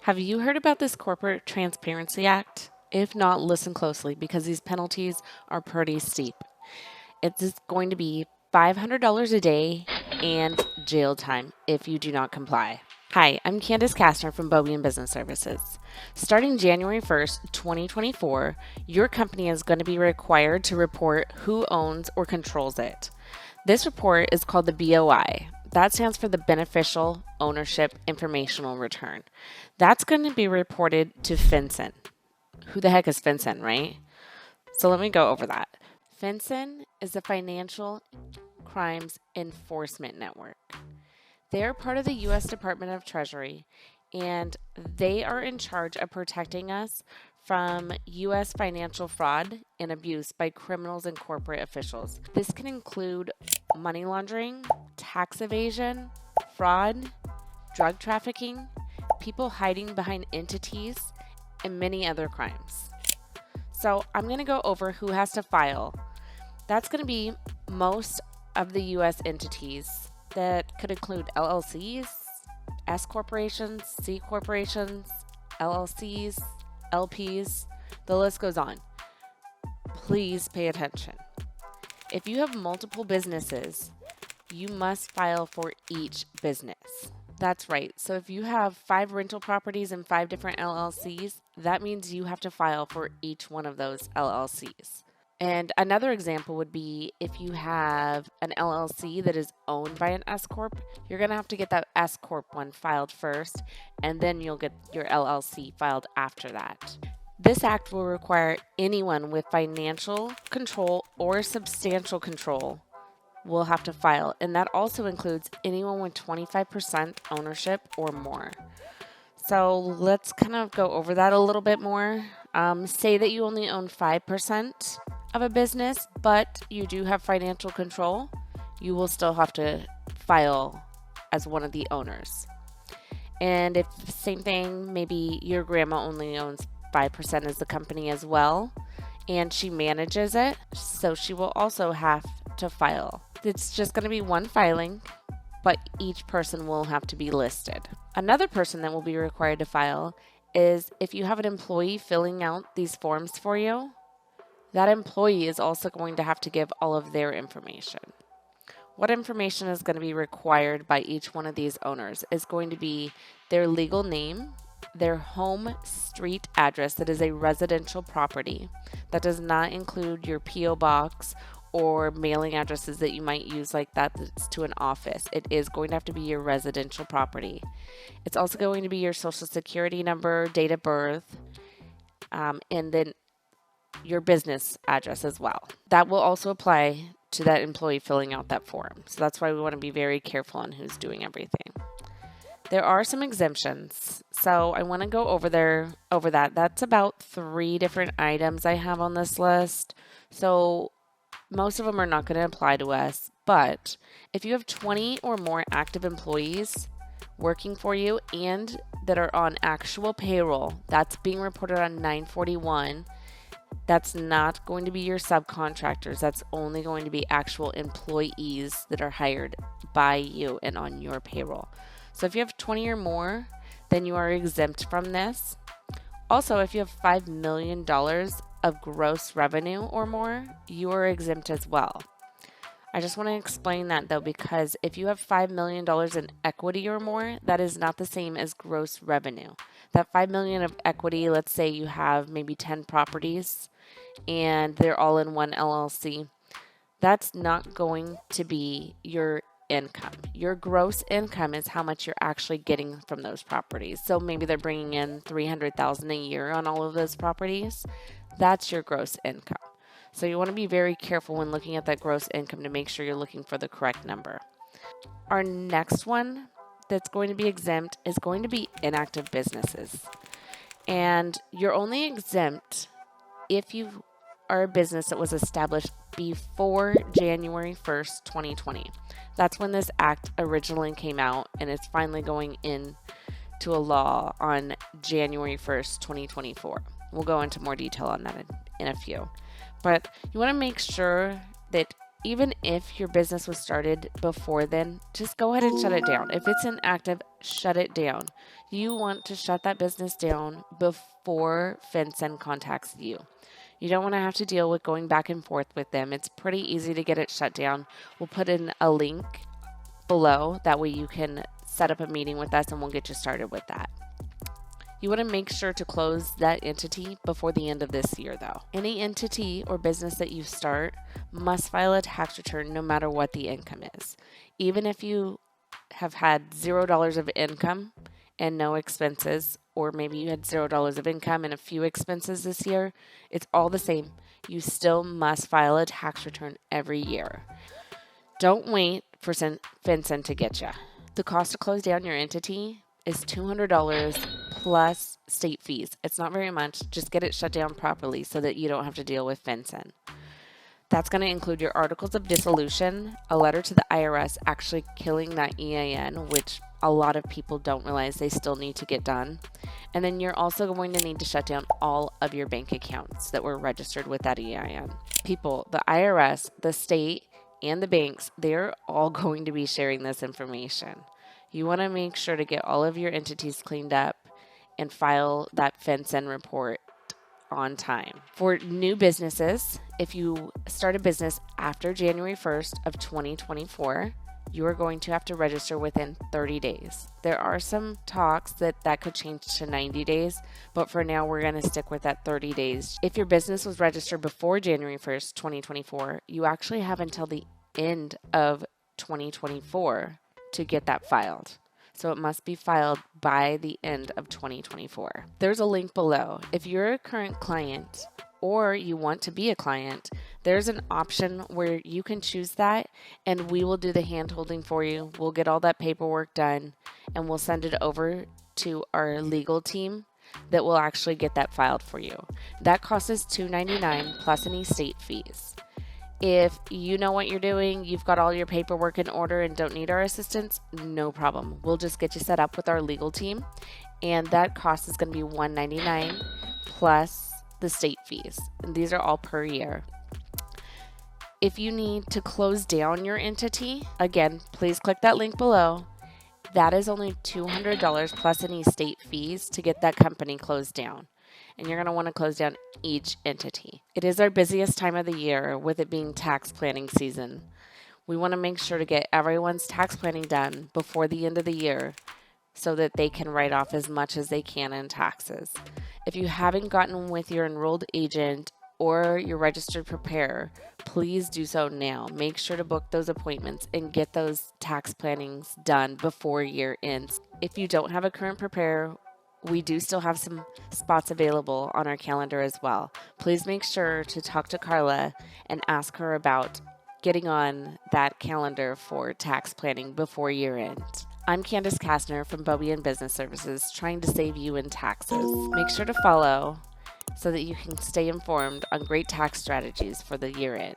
Have you heard about this Corporate Transparency Act? If not, listen closely because these penalties are pretty steep. It's going to be $500 a day and jail time if you do not comply. Hi, I'm Candace Kastner from Bobian Business Services. Starting January 1st, 2024, your company is going to be required to report who owns or controls it. This report is called the BOI. That stands for the Beneficial Ownership Informational Return. That's going to be reported to FinCEN. Who the heck is FinCEN, right? So let me go over that. FinCEN is the Financial Crimes Enforcement Network. They're part of the U.S. Department of Treasury, and they are in charge of protecting us from U.S. financial fraud and abuse by criminals and corporate officials. This can include money laundering, tax evasion, fraud, drug trafficking, people hiding behind entities, and many other crimes. So I'm going to go over who has to file. That's going to be most of the U.S. entities. That could include LLCs, S corporations, C corporations, LLCs, LPs, the list goes on. Please pay attention. If you have multiple businesses, you must file for each business. That's right. So if you have 5 rental properties and 5 different LLCs, that means you have to file for each one of those LLCs. And another example would be if you have an LLC that is owned by an S Corp, you're going to have to get that S Corp one filed first, and then you'll get your LLC filed after that. This act will require anyone with financial control or substantial control will have to file, and that also includes anyone with 25% ownership or more. So let's kind of go over that a little bit more. Say that you only own 5% of a business, but you do have financial control, you will still have to file as one of the owners. And if same thing, maybe your grandma only owns 5% as the company as well, and she manages it, so she will also have to file. It's just going to be one filing, but each person will have to be listed. Another person that will be required to file is if you have an employee filling out these forms for you, that employee is also going to have to give all of their information. What information is going to be required by each one of these owners is going to be their legal name, their home street address that is a residential property. That does not include your P.O. box or mailing addresses that you might use like that's to an office. It is going to have to be your residential property. It's also going to be your social security number, date of birth, and then your business address as well. That will also apply to that employee filling out that form. So that's why we want to be very careful on who's doing everything. There are some exemptions, so I want to go over that. That's about 3 different items I have on this list. So most of them are not going to apply to us, but if you have 20 or more active employees working for you and that are on actual payroll, that's being reported on 941. That's not going to be your subcontractors. That's only going to be actual employees that are hired by you and on your payroll. So if you have 20 or more, then you are exempt from this. Also, if you have $5 million of gross revenue or more, you are exempt as well. I just want to explain that though, because if you have $5 million in equity or more, that is not the same as gross revenue. That $5 million of equity, let's say you have maybe 10 properties and they're all in one LLC, that's not going to be your income. Your gross income is how much you're actually getting from those properties. So maybe they're bringing in $300,000 a year on all of those properties. That's your gross income. So you want to be very careful when looking at that gross income to make sure you're looking for the correct number. Our next one that's going to be exempt is going to be inactive businesses. And you're only exempt if you are a business that was established before January 1st, 2020. That's when this act originally came out, and it's finally going into a law on January 1st, 2024. We'll go into more detail on that in a few. But you want to make sure that Even if your business was started before then, just go ahead and shut it down. If it's inactive, shut it down. You want to shut that business down before FinCEN contacts you. You don't want to have to deal with going back and forth with them. It's pretty easy to get it shut down. We'll put in a link below. That way you can set up a meeting with us and we'll get you started with that. You want to make sure to close that entity before the end of this year though. Any entity or business that you start must file a tax return no matter what the income is. Even if you have had $0 of income and no expenses, or maybe you had $0 of income and a few expenses this year, it's all the same. You still must file a tax return every year. Don't wait for FinCEN to get you. The cost to close down your entity is $200 plus state fees. It's not very much. Just get it shut down properly so that you don't have to deal with FinCEN. That's going to include your articles of dissolution, a letter to the IRS actually killing that EIN, which a lot of people don't realize they still need to get done. And then you're also going to need to shut down all of your bank accounts that were registered with that EIN. People, the IRS, the state, and the banks, they're all going to be sharing this information. You want to make sure to get all of your entities cleaned up and file that FinCEN report on time. For new businesses, if you start a business after January 1st of 2024, you are going to have to register within 30 days. There are some talks that could change to 90 days, but for now we're going to stick with that 30 days. If your business was registered before January 1st, 2024, you actually have until the end of 2024 to get that filed. So it must be filed by the end of 2024. There's a link below. If you're a current client or you want to be a client, there's an option where you can choose that and we will do the hand holding for you. We'll get all that paperwork done and we'll send it over to our legal team that will actually get that filed for you. That cost is $299 plus any state fees. If you know what you're doing, you've got all your paperwork in order and don't need our assistance, no problem. We'll just get you set up with our legal team, and that cost is going to be $199 plus the state fees. And these are all per year. If you need to close down your entity, again, please click that link below. That is only $200 plus any state fees to get that company closed down. And you're going to want to close down each entity. It is our busiest time of the year with it being tax planning season. We want to make sure to get everyone's tax planning done before the end of the year so that they can write off as much as they can in taxes. If you haven't gotten with your enrolled agent or your registered preparer, please do so now. Make sure to book those appointments and get those tax plannings done before year ends. If you don't have a current preparer, we do still have some spots available on our calendar as well. Please make sure to talk to Carla and ask her about getting on that calendar for tax planning before year end. I'm Candace Kastner from Bobby & Business Services, trying to save you in taxes. Make sure to follow so that you can stay informed on great tax strategies for the year end.